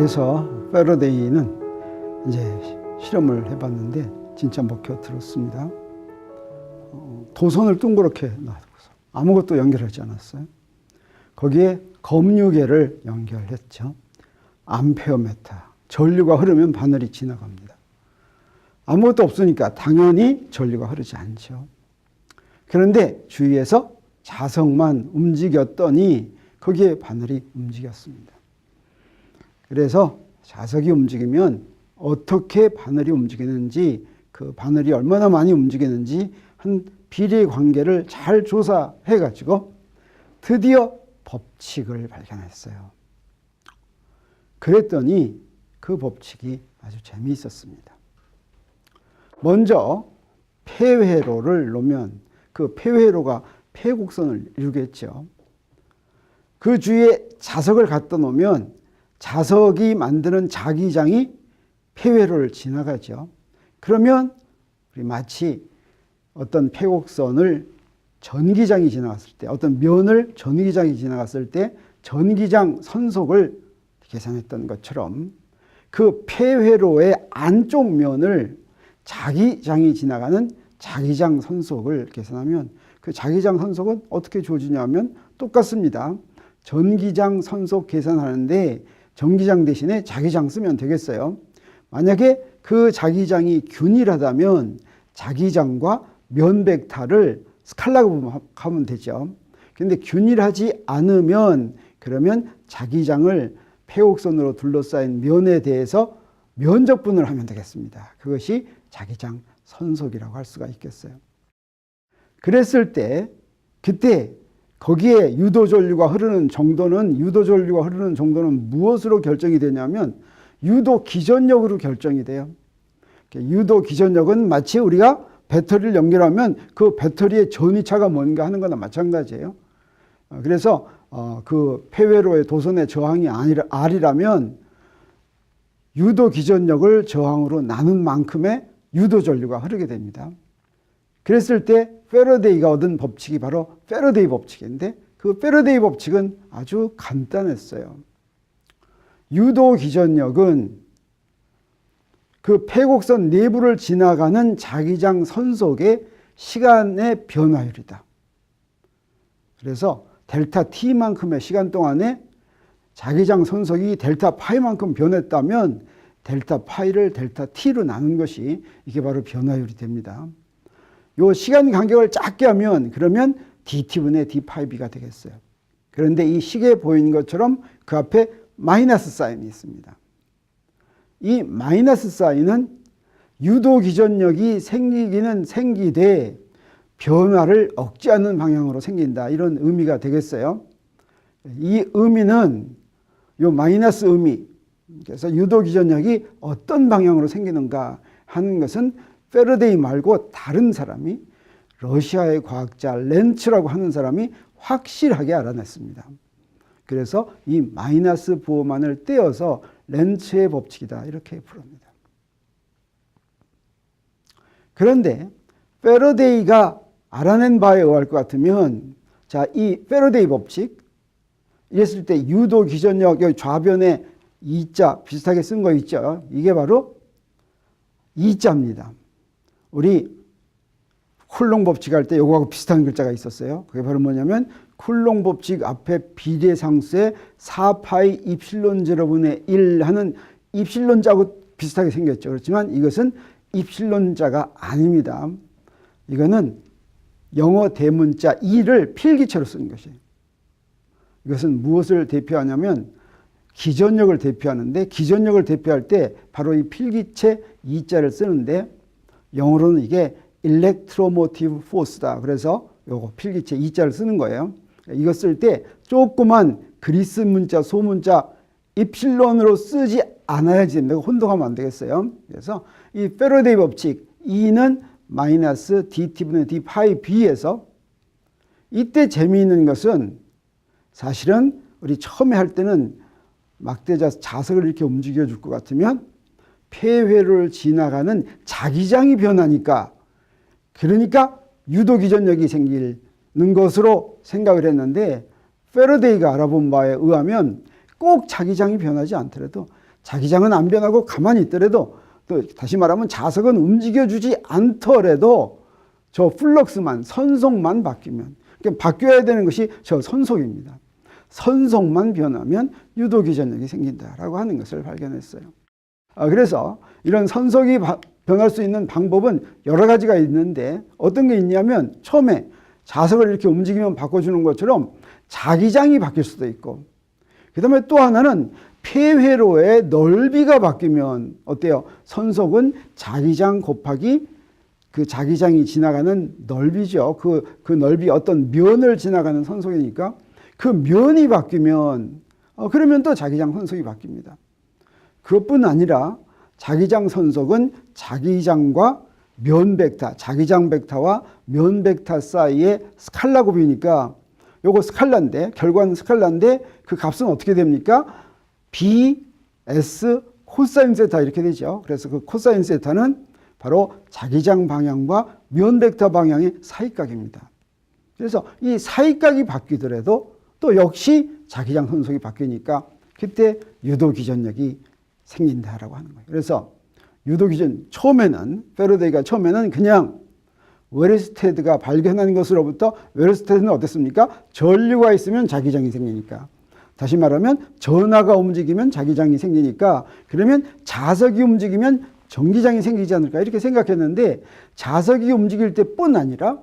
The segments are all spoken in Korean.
그래서 패러데이는 이제 실험을 해봤는데 진짜 먹혀들었습니다. 도선을 둥그렇게 놔두고서 아무것도 연결하지 않았어요. 거기에 검유계를 연결했죠. 암페어메타, 전류가 흐르면 바늘이 지나갑니다. 아무것도 없으니까 당연히 전류가 흐르지 않죠. 그런데 주위에서 자석만 움직였더니 거기에 바늘이 움직였습니다. 그래서 자석이 움직이면 어떻게 바늘이 움직이는지, 그 바늘이 얼마나 많이 움직이는지 한 비례 관계를 잘 조사해 가지고 드디어 법칙을 발견했어요. 그랬더니 그 법칙이 아주 재미있었습니다. 먼저 폐회로를 놓으면 그 폐회로가 폐곡선을 이루겠죠. 그 주위에 자석을 갖다 놓으면 자석이 만드는 자기장이 폐회로를 지나가죠. 그러면 우리 마치 어떤 폐곡선을 전기장이 지나갔을 때, 어떤 면을 전기장이 지나갔을 때 전기장 선속을 계산했던 것처럼 그 폐회로의 안쪽 면을 자기장이 지나가는 자기장 선속을 계산하면 그 자기장 선속은 어떻게 주어지냐면 똑같습니다. 전기장 선속 계산하는데 전기장 대신에 자기장 쓰면 되겠어요. 만약에 그 자기장이 균일하다면 자기장과 면 벡터를 스칼라로 하면 되죠. 그런데 균일하지 않으면 그러면 자기장을 폐곡선으로 둘러싸인 면에 대해서 면적분을 하면 되겠습니다. 그것이 자기장 선속이라고 할 수가 있겠어요. 그랬을 때 그때 거기에 유도전류가 흐르는 정도는 무엇으로 결정이 되냐면 유도 기전력으로 결정이 돼요. 유도 기전력은 마치 우리가 배터리를 연결하면 그 배터리의 전위차가 뭔가 하는 거나 마찬가지예요. 그래서 그 폐회로의 도선의 저항이 R이라면 유도 기전력을 저항으로 나눈 만큼의 유도 전류가 흐르게 됩니다. 그랬을 때 패러데이가 얻은 법칙이 바로 패러데이 법칙인데 그 패러데이 법칙은 아주 간단했어요. 유도 기전력은 그 폐곡선 내부를 지나가는 자기장 선속의 시간의 변화율이다. 그래서 델타 T만큼의 시간 동안에 자기장 선속이 델타 파이만큼 변했다면 델타 파이를 델타 T로 나눈 것이 이게 바로 변화율이 됩니다. 요 시간 간격을 작게 하면 그러면 dt분의 d파이b가 되겠어요. 그런데 이 시계에 보이는 것처럼 그 앞에 마이너스 사인이 있습니다. 이 마이너스 사인은 유도 기전력이 생기기는 생기되 변화를 억제하는 방향으로 생긴다, 이런 의미가 되겠어요. 이 의미는 요 마이너스 의미, 그래서 유도 기전력이 어떤 방향으로 생기는가 하는 것은 패러데이 말고 다른 사람이, 러시아의 과학자 렌츠라고 하는 사람이 확실하게 알아냈습니다. 그래서 이 마이너스 부호만을 떼어서 렌츠의 법칙이다, 이렇게 부릅니다. 그런데 패러데이가 알아낸 바에 의할 것 같으면, 자, 이 패러데이 법칙, 이랬을 때 유도 기전력, 여기 좌변에 E자 비슷하게 쓴 거 있죠. 이게 바로 E자입니다. 우리 쿨롱 법칙 할 때 요거하고 비슷한 글자가 있었어요. 그게 바로 뭐냐면 쿨롱 법칙 앞에 비례상수의 4파이 입실론 제로분의 1 하는 입실론자하고 비슷하게 생겼죠. 그렇지만 이것은 입실론자가 아닙니다. 이거는 영어 대문자 E를 필기체로 쓴 것이에요. 이것은 무엇을 대표하냐면 기전력을 대표하는데, 기전력을 대표할 때 바로 이 필기체 E자를 쓰는데 영어로는 이게 electromotive force다. 그래서 요거 필기체 E자를 쓰는 거예요. 이거 쓸 때 조그만 그리스 문자, 소문자 입실론으로 쓰지 않아야지 됩니다. 혼동하면 안 되겠어요. 그래서 이 패러데이 법칙 E는 마이너스 dt분의 d 파이 b에서, 이때 재미있는 것은 사실은 우리 처음에 할 때는 막대자 자석을 이렇게 움직여 줄 것 같으면 폐회로를 지나가는 자기장이 변하니까, 그러니까 유도 기전력이 생기는 것으로 생각을 했는데, 패러데이가 알아본 바에 의하면 꼭 자기장이 변하지 않더라도 자기장은 안 변하고 가만히 있더라도, 또 다시 말하면 자석은 움직여주지 않더라도 저 플럭스만, 선속만 바뀌면, 그러니까 바뀌어야 되는 것이 저 선속입니다. 선속만 변하면 유도기전력이 생긴다라고 하는 것을 발견했어요. 그래서 이런 선속이 변할 수 있는 방법은 여러 가지가 있는데, 어떤 게 있냐면 처음에 자석을 이렇게 움직이면 바꿔주는 것처럼 자기장이 바뀔 수도 있고, 그 다음에 또 하나는 폐회로의 넓이가 바뀌면 어때요? 선속은 자기장 곱하기 그 자기장이 지나가는 넓이죠. 그 넓이, 어떤 면을 지나가는 선속이니까 그 면이 바뀌면 그러면 또 자기장 선속이 바뀝니다. 그것뿐 아니라 자기장 선속은 자기장과 면 벡터, 자기장 벡터와 면 벡터 사이의 스칼라 곱이니까, 요거 스칼라인데, 결과는 스칼라인데 그 값은 어떻게 됩니까? B, S, 코사인 세타 이렇게 되죠. 그래서 그 코사인 세타는 바로 자기장 방향과 면 벡터 방향의 사이각입니다. 그래서 이 사이각이 바뀌더라도 또 역시 자기장 선속이 바뀌니까 그때 유도기전력이 생긴다라고 하는 거예요. 그래서 유도기전, 처음에는 패러데이가 처음에는 그냥 웨르스테드가 발견한 것으로부터, 웨르스테드는 어땠습니까? 전류가 있으면 자기장이 생기니까, 다시 말하면 전하가 움직이면 자기장이 생기니까, 그러면 자석이 움직이면 전기장이 생기지 않을까 이렇게 생각했는데, 자석이 움직일 때뿐 아니라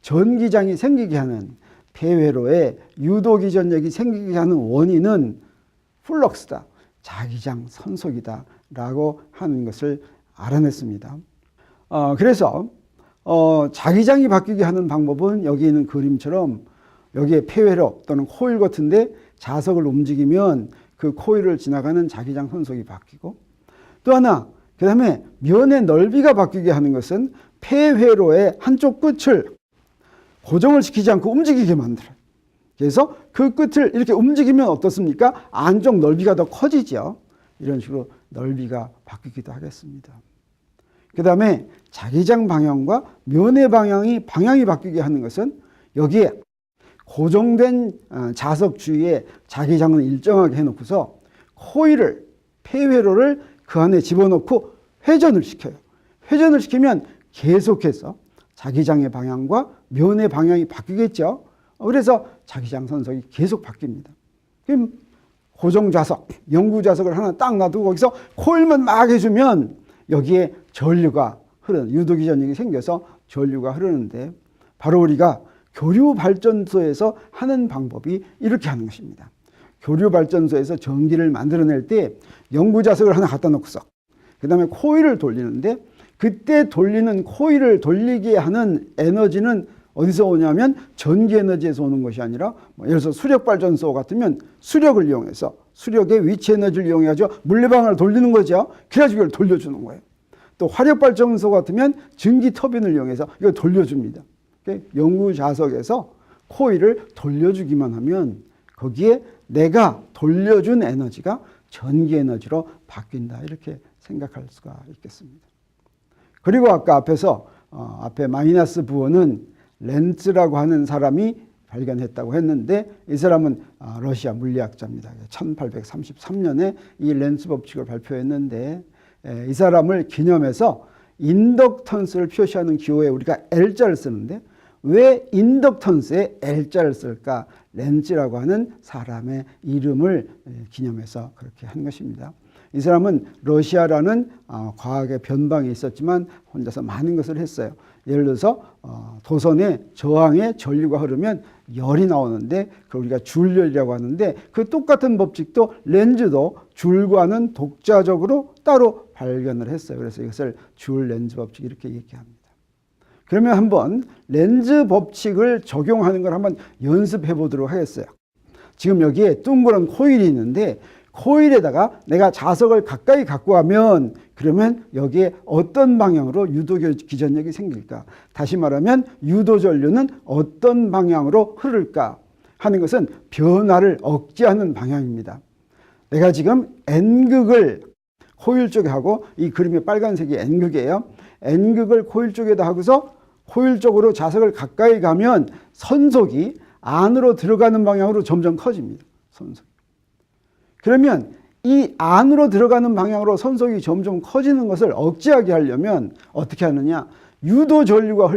전기장이 생기게 하는, 폐회로에 유도기전력이 생기게 하는 원인은 플럭스다, 자기장 선속이다 라고 하는 것을 알아냈습니다. 그래서 자기장이 바뀌게 하는 방법은 여기 있는 그림처럼 여기에 폐회로 또는 코일 같은데 자석을 움직이면 그 코일을 지나가는 자기장 선속이 바뀌고, 또 하나 그 다음에 면의 넓이가 바뀌게 하는 것은 폐회로의 한쪽 끝을 고정을 시키지 않고 움직이게 만들어요. 그래서 그 끝을 이렇게 움직이면 어떻습니까? 안쪽 넓이가 더 커지죠. 이런 식으로 넓이가 바뀌기도 하겠습니다. 그 다음에 자기장 방향과 면의 방향이 바뀌게 하는 것은 여기에 고정된 자석 주위에 자기장은 일정하게 해놓고서 코일을, 폐회로를 그 안에 집어넣고 회전을 시켜요. 회전을 시키면 계속해서 자기장의 방향과 면의 방향이 바뀌겠죠. 그래서 자기장 선속이 계속 바뀝니다. 그럼 고정 자석, 영구 자석을 하나 딱 놔두고 거기서 코일만 막 해주면 여기에 전류가 흐르는, 유도기전력이 생겨서 전류가 흐르는데, 바로 우리가 교류발전소에서 하는 방법이 이렇게 하는 것입니다. 교류발전소에서 전기를 만들어낼 때 영구 자석을 하나 갖다 놓고서 그 다음에 코일을 돌리는데, 그때 돌리는 코일을 돌리게 하는 에너지는 어디서 오냐면 전기 에너지에서 오는 것이 아니라, 예를 들어서 수력발전소 같으면 수력을 이용해서, 수력의 위치 에너지를 이용해서 물레방아를 돌리는 거죠. 그래가지고 이걸 돌려주는 거예요. 또 화력발전소 같으면 전기 터빈을 이용해서 이걸 돌려줍니다. 영구 자석에서 코일을 돌려주기만 하면 거기에 내가 돌려준 에너지가 전기 에너지로 바뀐다, 이렇게 생각할 수가 있겠습니다. 그리고 아까 앞에 마이너스 부호는 렌츠라고 하는 사람이 발견했다고 했는데, 이 사람은 러시아 물리학자입니다. 1833년에 이 렌츠 법칙을 발표했는데, 이 사람을 기념해서 인덕턴스를 표시하는 기호에 우리가 L자를 쓰는데, 왜 인덕턴스에 L자를 쓸까? 렌츠라고 하는 사람의 이름을 기념해서 그렇게 한 것입니다. 이 사람은 러시아라는 과학의 변방에 있었지만 혼자서 많은 것을 했어요. 예를 들어서 도선에 저항에 전류가 흐르면 열이 나오는데 그걸 우리가 줄열이라고 하는데, 그 똑같은 법칙도 렌즈도 줄과는 독자적으로 따로 발견을 했어요. 그래서 이것을 줄 렌즈 법칙 이렇게 얘기합니다. 그러면 한번 렌즈 법칙을 적용하는 걸 한번 연습해 보도록 하겠어요. 지금 여기에 둥그런 코일이 있는데, 코일에다가 내가 자석을 가까이 갖고 가면 그러면 여기에 어떤 방향으로 유도기전력이 생길까? 다시 말하면 유도전류는 어떤 방향으로 흐를까 하는 것은 변화를 억제하는 방향입니다. 내가 지금 N극을 코일 쪽에 하고, 이 그림의 빨간색이 N극이에요. N극을 코일 쪽에다 하고서 코일 쪽으로 자석을 가까이 가면 선속이 안으로 들어가는 방향으로 점점 커집니다. 선속. 그러면 이 안으로 들어가는 방향으로 선속이 점점 커지는 것을 억제하게 하려면 어떻게 하느냐? 유도 전류가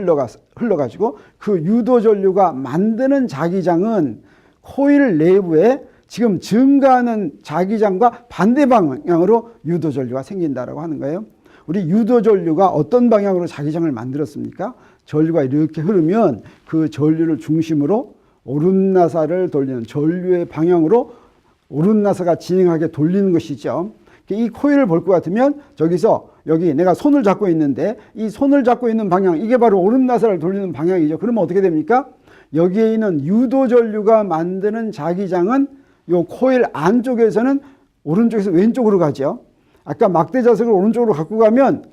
흘러가지고 그 유도 전류가 만드는 자기장은 코일 내부에 지금 증가하는 자기장과 반대 방향으로 유도 전류가 생긴다라고 하는 거예요. 우리 유도 전류가 어떤 방향으로 자기장을 만들었습니까? 전류가 이렇게 흐르면 그 전류를 중심으로 오름나사를 돌리는 전류의 방향으로 오름나사가 진행하게 돌리는 것이죠. 이 코일을 볼 것 같으면 저기서 여기 내가 손을 잡고 있는데 이 손을 잡고 있는 방향, 이게 바로 오름나사를 돌리는 방향이죠. 그러면 어떻게 됩니까? 여기에 있는 유도 전류가 만드는 자기장은 이 코일 안쪽에서는 오른쪽에서 왼쪽으로 가죠. 아까 막대 자석을 오른쪽으로 갖고 가면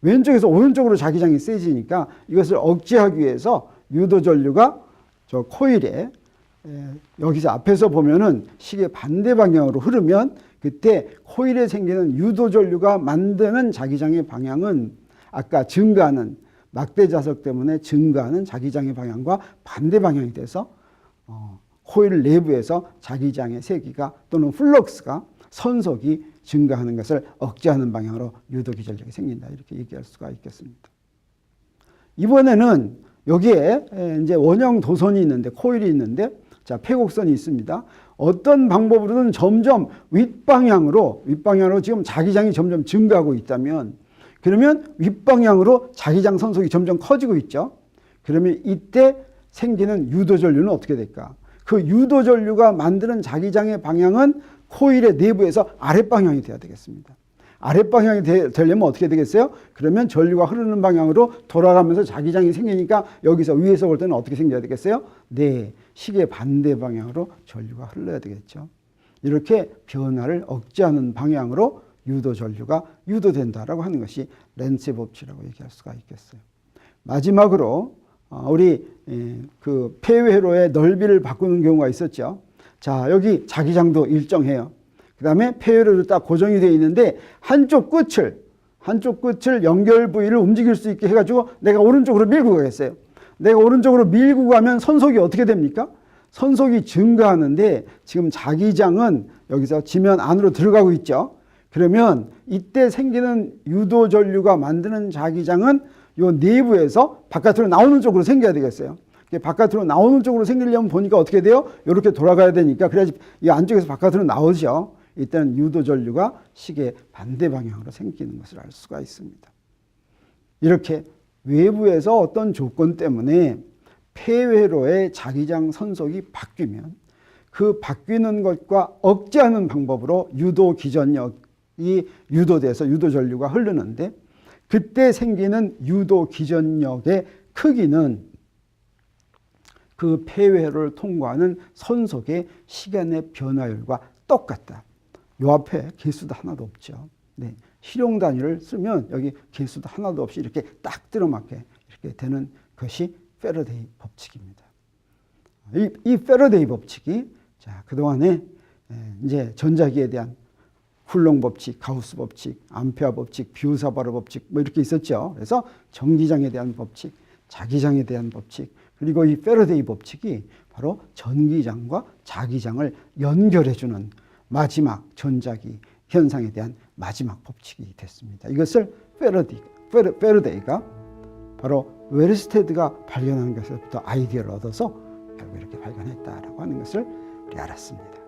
왼쪽에서 오른쪽으로 자기장이 세지니까 이것을 억제하기 위해서 유도 전류가 저 코일에 여기서 앞에서 보면은 시계 반대 방향으로 흐르면 그때 코일에 생기는 유도 전류가 만드는 자기장의 방향은 아까 증가하는 막대 자석 때문에 증가하는 자기장의 방향과 반대 방향이 돼서 코일 내부에서 자기장의 세기가 또는 플럭스가 선속이 증가하는 것을 억제하는 방향으로 유도 기전력이 생긴다, 이렇게 얘기할 수가 있겠습니다. 이번에는 여기에 이제 원형 도선이 있는데, 코일이 있는데, 자, 폐곡선이 있습니다. 어떤 방법으로든 점점 윗방향으로 지금 자기장이 점점 증가하고 있다면, 그러면 윗방향으로 자기장 선속이 점점 커지고 있죠. 그러면 이때 생기는 유도 전류는 어떻게 될까? 그 유도 전류가 만드는 자기장의 방향은 코일의 내부에서 아랫방향이 돼야 되겠습니다. 아랫방향이 되려면 어떻게 되겠어요? 그러면 전류가 흐르는 방향으로 돌아가면서 자기장이 생기니까 여기서 위에서 볼 때는 어떻게 생겨야 되겠어요? 네, 시계 반대 방향으로 전류가 흘러야 되겠죠. 이렇게 변화를 억제하는 방향으로 유도 전류가 유도된다라고 하는 것이 렌츠의 법칙이라고 얘기할 수가 있겠어요. 마지막으로 우리 그 폐회로의 넓이를 바꾸는 경우가 있었죠. 자, 여기 자기장도 일정해요. 그 다음에 폐회로도 딱 고정이 되어 있는데 한쪽 끝을 연결 부위를 움직일 수 있게 해가지고 내가 오른쪽으로 밀고 가겠어요. 내가 오른쪽으로 밀고 가면 선속이 어떻게 됩니까? 선속이 증가하는데 지금 자기장은 여기서 지면 안으로 들어가고 있죠. 그러면 이때 생기는 유도 전류가 만드는 자기장은 요 내부에서 바깥으로 나오는 쪽으로 생겨야 되겠어요. 바깥으로 나오는 쪽으로 생기려면 보니까 어떻게 돼요? 이렇게 돌아가야 되니까 그래야지 이 안쪽에서 바깥으로 나오죠. 이때는 유도 전류가 시계 반대 방향으로 생기는 것을 알 수가 있습니다. 이렇게 외부에서 어떤 조건 때문에 폐회로의 자기장 선속이 바뀌면 그 바뀌는 것과 억제하는 방법으로 유도 기전력이 유도돼서 유도 전류가 흐르는데 그때 생기는 유도 기전력의 크기는 그 폐회로를 통과하는 선속의 시간의 변화율과 똑같다. 요 앞에 개수도 하나도 없죠. 네. 실용 단위를 쓰면 여기 개수도 하나도 없이 이렇게 딱 들어맞게 이렇게 되는 것이 패러데이 법칙입니다. 이 패러데이 법칙이 자, 그동안에 이제 전자기에 대한 훌롱 법칙, 가우스 법칙, 암페어 법칙, 비우사바르 법칙 뭐 이렇게 있었죠. 그래서 전기장에 대한 법칙, 자기장에 대한 법칙, 그리고 이 패러데이 법칙이 바로 전기장과 자기장을 연결해주는 마지막 전자기 현상에 대한 마지막 법칙이 됐습니다. 이것을 패러데이가 바로 웨르스테드가 발견한 것에서부터 아이디어를 얻어서 결국 이렇게 발견했다라고 하는 것을 우리 알았습니다.